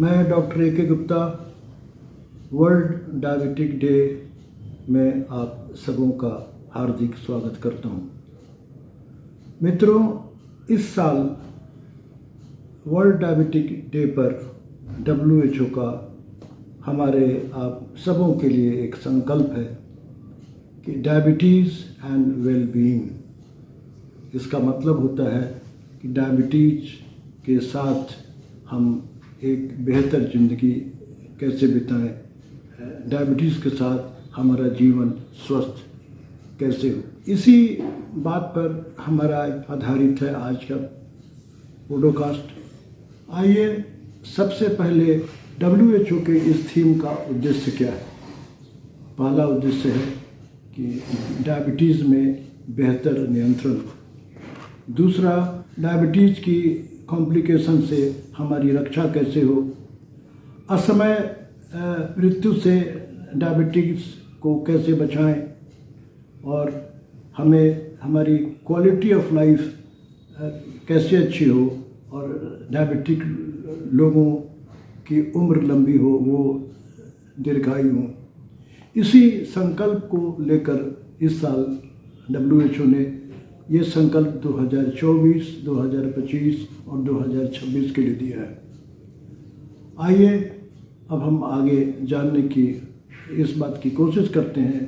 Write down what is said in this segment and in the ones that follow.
मैं doctor A K. Gupta world diabetic day में आप सबों का हार्दिक स्वागत करता हूं। मित्रों, इस साल वर्ल्ड डायबिटिक डे पर WHO का हमारे आप सबों के लिए एक संकल्प है कि डायबिटीज़ एंड वेल बीइंग। इसका मतलब होता है कि डायबिटीज के साथ हम एक बेहतर ज़िंदगी कैसे बिताएं, डायबिटीज़ के साथ हमारा जीवन स्वस्थ कैसे हो। इसी बात पर हमारा आधारित है आज का पॉडकास्ट। आइए सबसे पहले WHO के इस थीम का उद्देश्य क्या है। पहला उद्देश्य है कि डायबिटीज़ में बेहतर नियंत्रण। दूसरा, डायबिटीज़ की कॉम्प्लिकेशन से हमारी रक्षा कैसे हो। असमय मृत्यु से डायबिटीज़ को कैसे बचाएं और हमें हमारी क्वालिटी ऑफ लाइफ कैसे अच्छी हो और डायबिटिक लोगों की उम्र लंबी हो, वो दीर्घायु हो। इसी संकल्प को लेकर इस साल WHO ने ये संकल्प 2024, 2025 और 2026 के लिए दिया है। आइए अब हम आगे जानने की इस बात की कोशिश करते हैं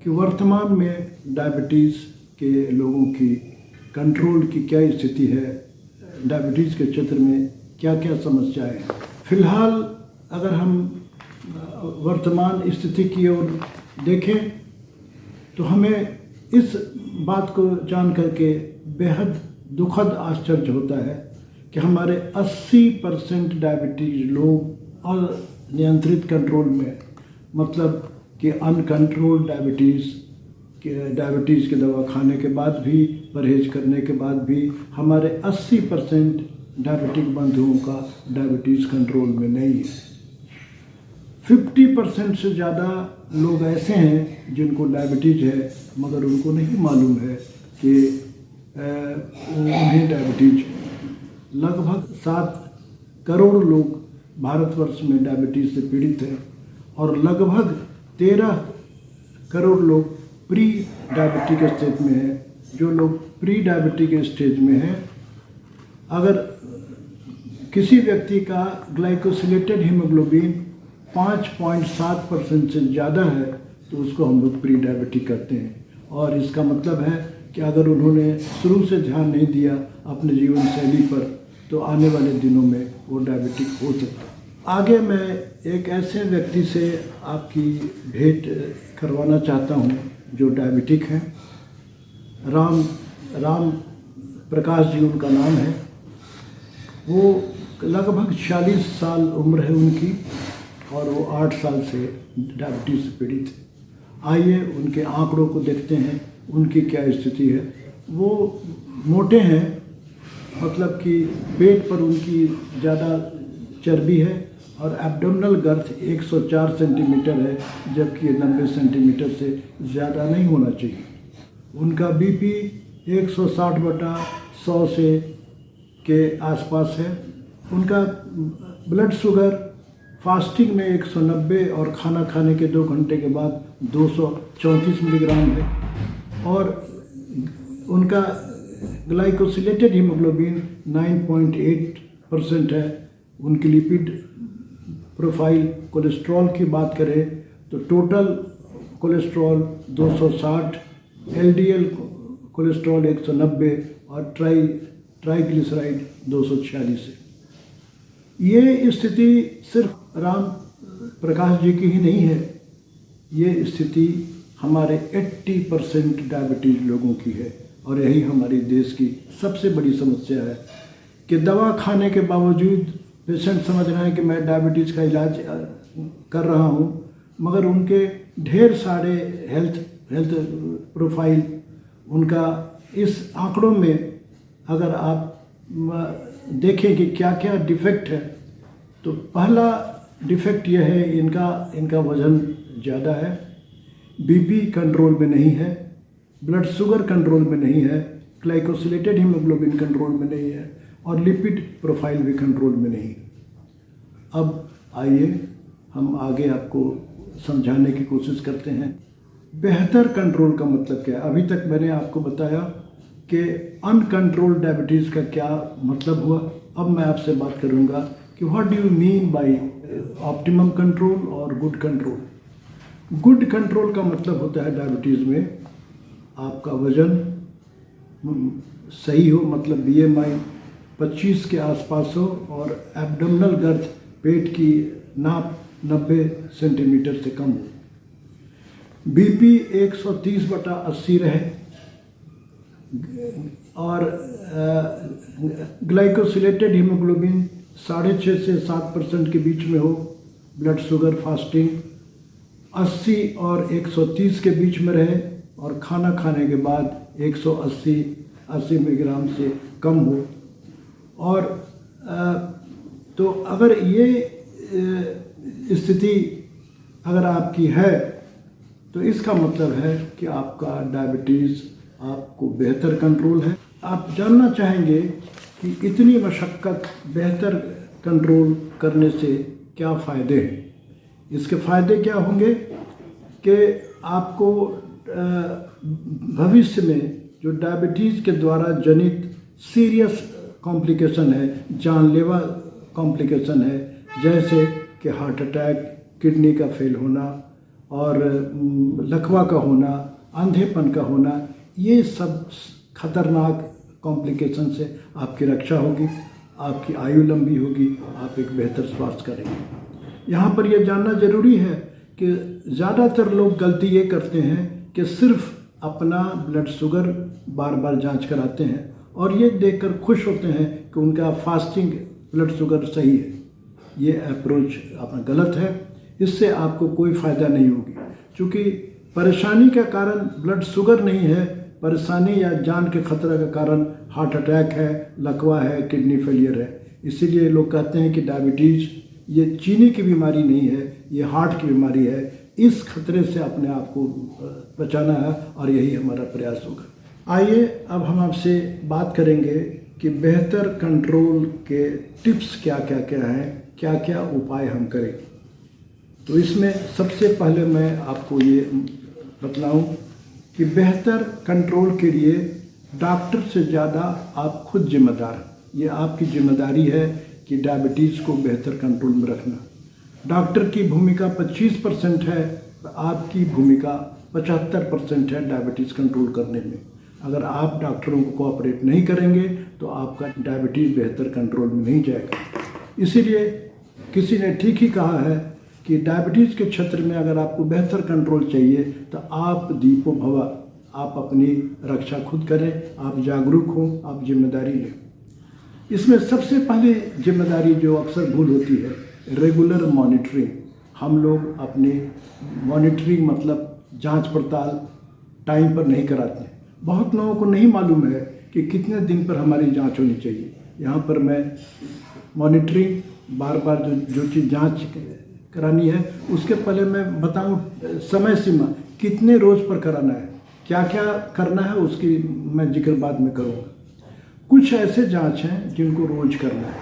कि वर्तमान में डायबिटीज़ के लोगों की कंट्रोल की क्या स्थिति है, डायबिटीज़ के क्षेत्र में क्या क्या समस्याएं हैं। फिलहाल अगर हम वर्तमान स्थिति की ओर देखें तो हमें इस बात को जान करके बेहद दुखद आश्चर्य होता है कि हमारे 80% डायबिटीज लोग अनियंत्रित कंट्रोल में, मतलब कि अनकंट्रोल्ड डायबिटीज़ के दवा खाने के बाद भी, परहेज करने के बाद भी हमारे 80% डायबिटिक बंधुओं का डायबिटीज़ कंट्रोल में नहीं है। 50% से ज़्यादा लोग ऐसे हैं जिनको डायबिटीज़ है मगर उनको नहीं मालूम है कि उन्हें डायबिटीज़। लगभग 7 करोड़ लोग भारतवर्ष में डायबिटीज़ से पीड़ित हैं और लगभग 13 करोड़ लोग प्री डायबिटिक स्टेज में हैं। जो लोग प्री डायबिटिक स्टेज में हैं, अगर किसी व्यक्ति का ग्लाइकोसिलेटेड हीमोग्लोबिन 5.7% से ज़्यादा है तो उसको हम लोग प्री डायबिटिक करते हैं। और इसका मतलब है कि अगर उन्होंने शुरू से ध्यान नहीं दिया अपने जीवन शैली पर तो आने वाले दिनों में वो डायबिटिक हो सकता है। आगे मैं एक ऐसे व्यक्ति से आपकी भेंट करवाना चाहता हूँ जो डायबिटिक हैं। राम प्रकाश जी उनका नाम है। वो लगभग 46 साल उम्र है उनकी और वो 8 साल से डायबिटीज़ से पीड़ित है। आइए उनके आंकड़ों को देखते हैं, उनकी क्या स्थिति है। वो मोटे हैं, मतलब कि पेट पर उनकी ज़्यादा चर्बी है और एब्डोमिनल गर्थ 104 सेंटीमीटर है, जबकि 90 सेंटीमीटर से ज़्यादा नहीं होना चाहिए। उनका BP 160/100 से के आसपास है। उनका ब्लड शुगर फास्टिंग में 190 और खाना खाने के 2 घंटे के बाद 234 मिलीग्राम है। और उनका ग्लाइकोसिलेटेड हीमोग्लोबिन 9.8% है। उनकी लिपिड प्रोफाइल, कोलेस्ट्रॉल की बात करें तो टोटल कोलेस्ट्रॉल 260, LDL कोलेस्ट्रॉल 190 और ट्राइग्लिसराइड 246 है। ये स्थिति सिर्फ राम प्रकाश जी की ही नहीं है, ये स्थिति हमारे 80% डायबिटीज लोगों की है। और यही हमारी देश की सबसे बड़ी समस्या है कि दवा खाने के बावजूद पेशेंट समझ रहे हैं कि मैं डायबिटीज़ का इलाज कर रहा हूँ, मगर उनके ढेर सारे हेल्थ प्रोफाइल, उनका इस आंकड़ों में अगर आप देखें कि क्या क्या डिफेक्ट है तो पहला डिफेक्ट यह है, इनका वज़न ज़्यादा है, BP कंट्रोल में नहीं है, ब्लड शुगर कंट्रोल में नहीं है, ग्लाइकोसिलेटेड हीमोग्लोबिन कंट्रोल में नहीं है और लिपिड प्रोफाइल भी कंट्रोल में नहीं। अब आइए हम आगे आपको समझाने की कोशिश करते हैं। बेहतर कंट्रोल का मतलब क्या है। अभी तक मैंने आपको बताया कि अनकंट्रोल्ड डायबिटीज़ का क्या मतलब हुआ। अब मैं आपसे बात करूंगा कि what do you mean by optimum control और गुड कंट्रोल। गुड कंट्रोल का मतलब होता है डायबिटीज़ में आपका वज़न सही हो, मतलब BMI 25 के आसपास हो और एब्डोमिनल गर्थ, पेट की नाप 90 सेंटीमीटर से कम हो। BP 130/80 रहे और ग्लाइकोसिलेटेड हीमोग्लोबिन 6.5 से 7% के बीच में हो। ब्लड शुगर फास्टिंग 80 और 130 के बीच में रहे और खाना खाने के बाद 180 मिलीग्राम से कम हो। और तो अगर ये स्थिति अगर आपकी है तो इसका मतलब है कि आपका डायबिटीज़ आपको बेहतर कंट्रोल है। आप जानना चाहेंगे कि इतनी मशक्क़त बेहतर कंट्रोल करने से क्या फ़ायदे हैं। इसके फ़ायदे क्या होंगे कि आपको भविष्य में जो डायबिटीज़ के द्वारा जनित सीरियस कॉम्प्लिकेशन है, जानलेवा कॉम्प्लिकेशन है, जैसे कि हार्ट अटैक, किडनी का फेल होना और लकवा का होना, अंधेपन का होना, ये सब खतरनाक कॉम्प्लिकेशन से आपकी रक्षा होगी, आपकी आयु लंबी होगी, आप एक बेहतर स्वास्थ्य करेंगे। यहाँ पर यह जानना ज़रूरी है कि ज़्यादातर लोग गलती ये करते हैं कि सिर्फ अपना ब्लड शुगर बार बार जांच कराते हैं और ये देखकर खुश होते हैं कि उनका फास्टिंग ब्लड शुगर सही है। ये अप्रोच अपना गलत है। इससे आपको कोई फ़ायदा नहीं होगी, क्योंकि परेशानी का कारण ब्लड शुगर नहीं है, परेशानी या जान के खतरा का कारण हार्ट अटैक है, लकवा है, किडनी फेलियर है। इसीलिए लोग कहते हैं कि डायबिटीज़ ये चीनी की बीमारी नहीं है, ये हार्ट की बीमारी है। इस खतरे से अपने आप को बचाना है और यही हमारा प्रयास होगा। आइए अब हम आपसे बात करेंगे कि बेहतर कंट्रोल के टिप्स क्या क्या हैं, क्या क्या उपाय हम करें। तो इसमें सबसे पहले मैं आपको ये बतलाऊं कि बेहतर कंट्रोल के लिए डॉक्टर से ज़्यादा आप खुद जिम्मेदार हैं। ये आपकी जिम्मेदारी है कि डायबिटीज़ को बेहतर कंट्रोल में रखना। डॉक्टर की भूमिका 25% है, आपकी भूमिका 75% है डायबिटीज़ कंट्रोल करने में। अगर आप डॉक्टरों को कोऑपरेट नहीं करेंगे तो आपका डायबिटीज़ बेहतर कंट्रोल में नहीं जाएगा। इसीलिए किसी ने ठीक ही कहा है कि डायबिटीज़ के क्षेत्र में अगर आपको बेहतर कंट्रोल चाहिए तो आप दीपो भव, आप अपनी रक्षा खुद करें, आप जागरूक हों, आप जिम्मेदारी लें। इसमें सबसे पहले जिम्मेदारी जो अक्सर भूल होती है, रेगुलर मॉनिटरिंग। हम लोग अपनी मॉनिटरिंग मतलब जांच पड़ताल टाइम पर नहीं कराते हैं। बहुत लोगों को नहीं मालूम है कि कितने दिन पर हमारी जांच होनी चाहिए। यहाँ पर मैं मॉनिटरिंग बार बार जो चीज़ जांच करानी है उसके पहले मैं बताऊँ समय सीमा, कितने रोज़ पर कराना है, क्या क्या करना है, उसकी मैं जिक्र बाद में करूँगा। कुछ ऐसे जांच हैं जिनको रोज़ करना है,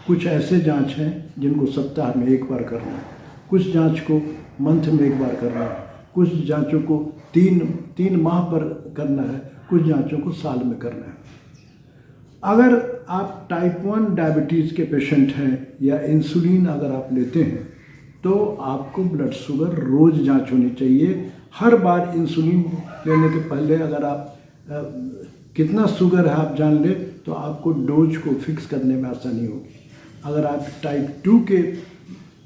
कुछ ऐसे जांच हैं जिनको सप्ताह में एक बार करना है, कुछ जांच को मंथ में एक बार करना है, कुछ जांचों को तीन माह पर करना है, कुछ जांचों को साल में करना है। अगर आप टाइप 1 डायबिटीज़ के पेशेंट हैं या इंसुलिन अगर आप लेते हैं तो आपको ब्लड शुगर रोज़ जांच होनी चाहिए। हर बार इंसुलिन लेने के पहले अगर आप कितना शुगर है आप जान ले तो आपको डोज को फिक्स करने में आसानी होगी। अगर आप टाइप 2 के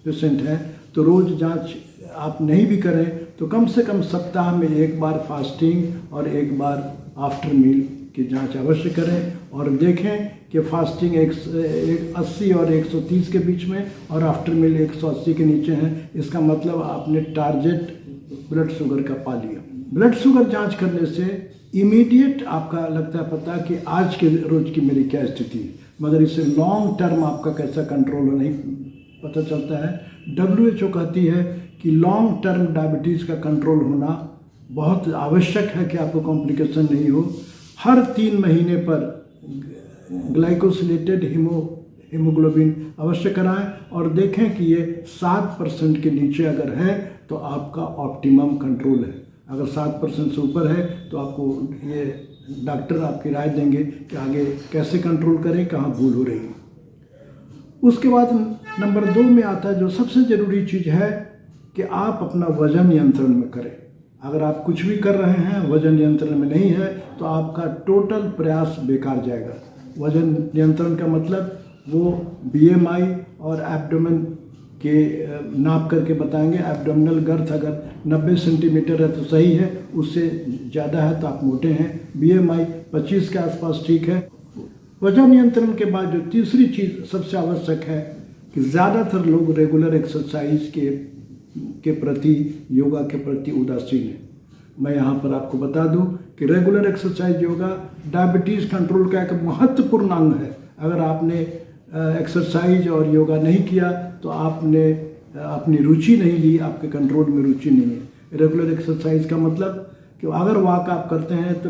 पेशेंट हैं तो रोज़ जांच आप नहीं भी करें तो कम से कम सप्ताह में एक बार फास्टिंग और एक बार आफ्टर मील की जांच अवश्य करें और देखें कि फास्टिंग 80 और 130 के बीच में और आफ्टर मील 180 के नीचे हैं। इसका मतलब आपने टारगेट ब्लड शुगर का पा लिया। ब्लड शुगर जांच करने से इमीडिएट आपका लगता है पता कि आज के रोज़ की मेरी क्या स्थिति है, मगर इससे लॉन्ग टर्म आपका कैसा कंट्रोल हो नहीं पता चलता है। WHO कहती है कि लॉन्ग टर्म डायबिटीज़ का कंट्रोल होना बहुत आवश्यक है कि आपको कॉम्प्लिकेशन नहीं हो। हर 3 महीने पर ग्लाइकोसिलेटेड हीमोग्लोबिन अवश्य कराएं और देखें कि ये 7% के नीचे अगर है तो आपका ऑप्टिमम कंट्रोल है। अगर 7% से ऊपर है तो आपको ये डॉक्टर आपकी राय देंगे कि आगे कैसे कंट्रोल करें, कहाँ भूल हो रही है। उसके बाद नंबर 2 में आता है जो सबसे ज़रूरी चीज़ है कि आप अपना वज़न नियंत्रण में करें। अगर आप कुछ भी कर रहे हैं वज़न नियंत्रण में नहीं है तो आपका टोटल प्रयास बेकार जाएगा। वज़न नियंत्रण का मतलब वो BMI और एब्डोमेन के नाप करके बताएंगे। एब्डोमिनल गर्थ अगर 90 सेंटीमीटर है तो सही है, उससे ज़्यादा है तो आप मोटे हैं। BMI 25 के आसपास ठीक है। वजन नियंत्रण के बाद जो तीसरी चीज़ सबसे आवश्यक है कि ज़्यादातर लोग रेगुलर एक्सरसाइज के प्रति, योगा के प्रति उदासीन है। मैं यहाँ पर आपको बता दूं कि regular exercise yoga diabetes control का एक महत्वपूर्ण अंग है। अगर आपने एक्सरसाइज और योगा नहीं किया तो आपने अपनी रुचि नहीं ली, आपके कंट्रोल में रुचि नहीं है। रेगुलर एक्सरसाइज का मतलब कि अगर वॉक आप करते हैं तो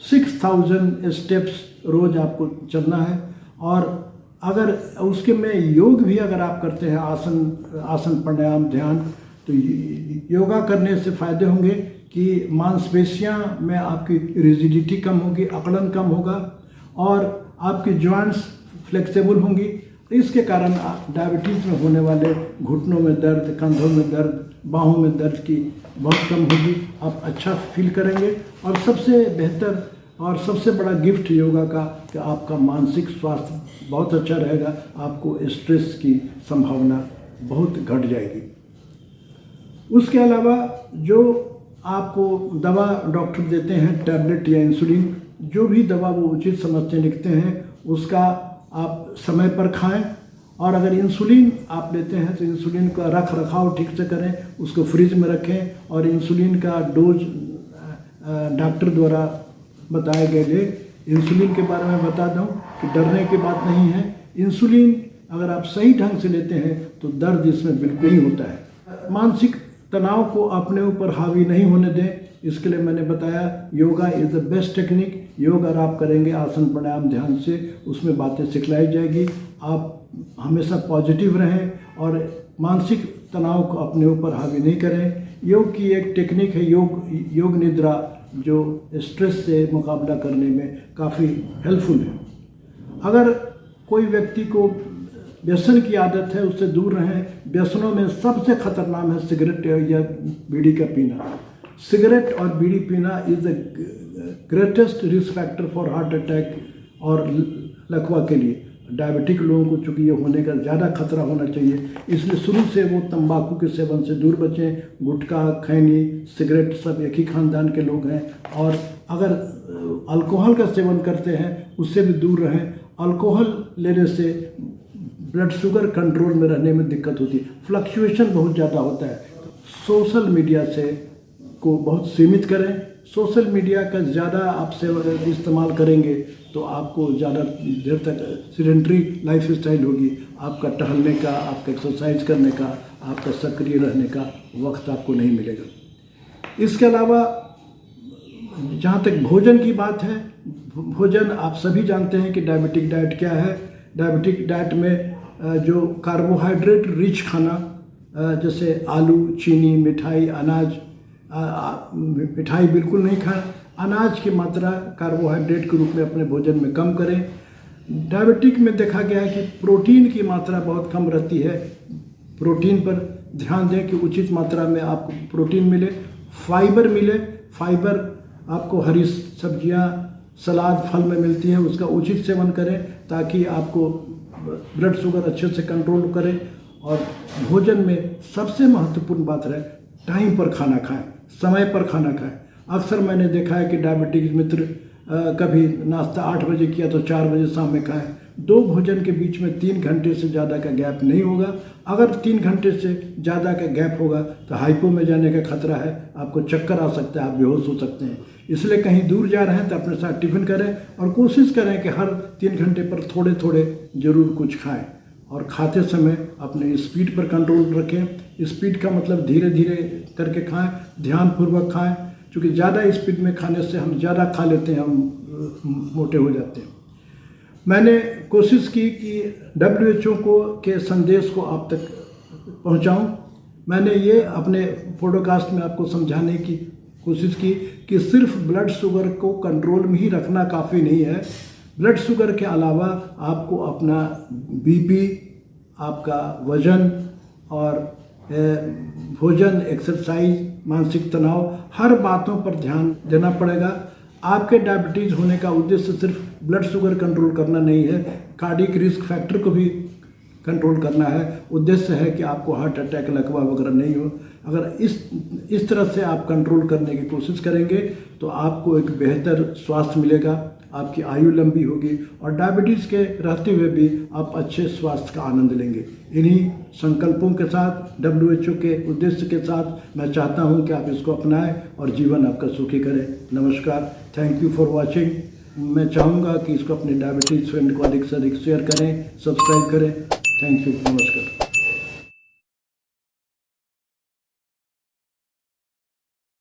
6000 स्टेप्स रोज़ आपको चलना है। और अगर उसके में योग भी अगर आप करते हैं, आसन प्राणायाम ध्यान, तो योगा करने से फ़ायदे होंगे कि मांसपेशियां में आपकी रिजिडिटी कम होगी, अकड़न कम होगा और आपकी जॉइंट्स फ्लेक्सिबल होंगी। इसके कारण डायबिटीज़ में होने वाले घुटनों में दर्द, कंधों में दर्द, बाहों में दर्द की बहुत कम होगी। आप अच्छा फील करेंगे। और सबसे बेहतर और सबसे बड़ा गिफ्ट योगा का कि आपका मानसिक स्वास्थ्य बहुत अच्छा रहेगा। आपको स्ट्रेस की संभावना बहुत घट जाएगी। उसके अलावा जो आपको दवा डॉक्टर देते हैं, टैबलेट या इंसुलिन, जो भी दवा वो उचित समझते लिखते हैं उसका आप समय पर खाएं। और अगर इंसुलिन आप लेते हैं तो इंसुलिन का रख रखाव ठीक से करें, उसको फ्रिज में रखें और इंसुलिन का डोज डॉक्टर द्वारा बताए गए। इंसुलिन के बारे में बता दूं कि डरने की बात नहीं है। इंसुलिन अगर आप सही ढंग से लेते हैं तो दर्द इसमें बिल्कुल नहीं होता है। मानसिक तनाव को अपने ऊपर हावी नहीं होने दें, इसके लिए मैंने बताया yoga is the best technique. योग अगर आप करेंगे आसन प्राणायाम ध्यान से, उसमें बातें सिखलाई जाएगी। आप हमेशा पॉजिटिव रहें और मानसिक तनाव को अपने ऊपर हावी नहीं करें। योग की एक टेक्निक है योग निद्रा, जो स्ट्रेस से मुकाबला करने में काफ़ी हेल्पफुल है। अगर कोई व्यक्ति को व्यसन की आदत है उससे दूर रहें। व्यसनों में सबसे खतरनाक है सिगरेट या बीड़ी का पीना। सिगरेट और बीड़ी पीना is the greatest risk factor for heart attack और लकवा के लिए। डायबिटिक लोगों को चूँकि ये होने का ज़्यादा खतरा होना चाहिए, इसलिए शुरू से वो तंबाकू के सेवन से दूर बचें। गुटखा, खैनी, सिगरेट सब एक ही खानदान के लोग हैं। और अगर अल्कोहल का सेवन करते हैं उससे भी दूर रहें। अल्कोहल लेने से ब्लड शुगर कंट्रोल में रहने में दिक्कत होती है, फ्लक्चुएशन बहुत ज़्यादा होता है। सोशल मीडिया से को बहुत सीमित करें। सोशल मीडिया का ज़्यादा आप इस्तेमाल करेंगे तो आपको ज़्यादा देर तक सेडेंटरी लाइफ स्टाइल होगी। आपका टहलने का, आपका एक्सरसाइज करने का, आपका सक्रिय रहने का वक्त आपको नहीं मिलेगा। इसके अलावा जहाँ तक भोजन की बात है, भोजन आप सभी जानते हैं कि डायबिटिक डाइट क्या है। डायबिटिक डाइट में जो कार्बोहाइड्रेट रिच खाना जैसे आलू, चीनी, मिठाई, अनाज, मिठाई बिल्कुल नहीं खाएं। अनाज की मात्रा कार्बोहाइड्रेट के रूप में अपने भोजन में कम करें। डायबिटिक में देखा गया है कि प्रोटीन की मात्रा बहुत कम रहती है। प्रोटीन पर ध्यान दें कि उचित मात्रा में आपको प्रोटीन मिले, फाइबर मिले। फाइबर आपको हरी सब्जियां, सलाद, फल में मिलती है, उसका उचित सेवन करें ताकि आपको ब्लड शुगर अच्छे से कंट्रोल करें। और भोजन में सबसे महत्वपूर्ण बात है टाइम पर खाना खाएं, समय पर खाना खाएं। अक्सर मैंने देखा है कि डायबिटिक मित्र कभी नाश्ता 8 बजे किया तो 4 बजे शाम में खाएं। 2 भोजन के बीच में 3 घंटे से ज़्यादा का गैप नहीं होगा। अगर 3 घंटे से ज़्यादा का गैप होगा तो हाइपो में जाने का खतरा है, आपको चक्कर आ सकता है, आप बेहोश हो सकते हैं। इसलिए कहीं दूर जा रहे हैं तो अपने साथ टिफ़िन करें और कोशिश करें कि हर 3 घंटे पर थोड़े थोड़े ज़रूर कुछ खाएं। और खाते समय अपने स्पीड पर कंट्रोल रखें। स्पीड का मतलब धीरे धीरे करके खाएं, ध्यानपूर्वक खाएं, क्योंकि ज़्यादा स्पीड में खाने से हम ज़्यादा खा लेते हैं, हम मोटे हो जाते हैं। मैंने कोशिश की कि WHO के संदेश को आप तक पहुंचाऊं। मैंने ये अपने पॉडकास्ट में आपको समझाने की कोशिश की कि सिर्फ ब्लड शुगर को कंट्रोल में ही रखना काफ़ी नहीं है। ब्लड शुगर के अलावा आपको अपना BP, आपका वजन और भोजन, एक्सरसाइज, मानसिक तनाव, हर बातों पर ध्यान देना पड़ेगा। आपके डायबिटीज़ होने का उद्देश्य सिर्फ ब्लड शुगर कंट्रोल करना नहीं है, कार्डियक रिस्क फैक्टर को भी कंट्रोल करना है। उद्देश्य है कि आपको हार्ट अटैक, लकवा वगैरह नहीं हो। अगर इस तरह से आप कंट्रोल करने की कोशिश करेंगे तो आपको एक बेहतर स्वास्थ्य मिलेगा, आपकी आयु लंबी होगी और डायबिटीज़ के रहते हुए भी आप अच्छे स्वास्थ्य का आनंद लेंगे। इन्हीं संकल्पों के साथ, WHO के उद्देश्य के साथ मैं चाहता हूं कि आप इसको अपनाएं और जीवन आपका सुखी करें। नमस्कार, थैंक यू फॉर वॉचिंग। मैं चाहूँगा कि इसको अपने डायबिटीज़ फ्रेंड को अधिक से अधिक शेयर करें, सब्सक्राइब करें। थैंक यू, नमस्कार।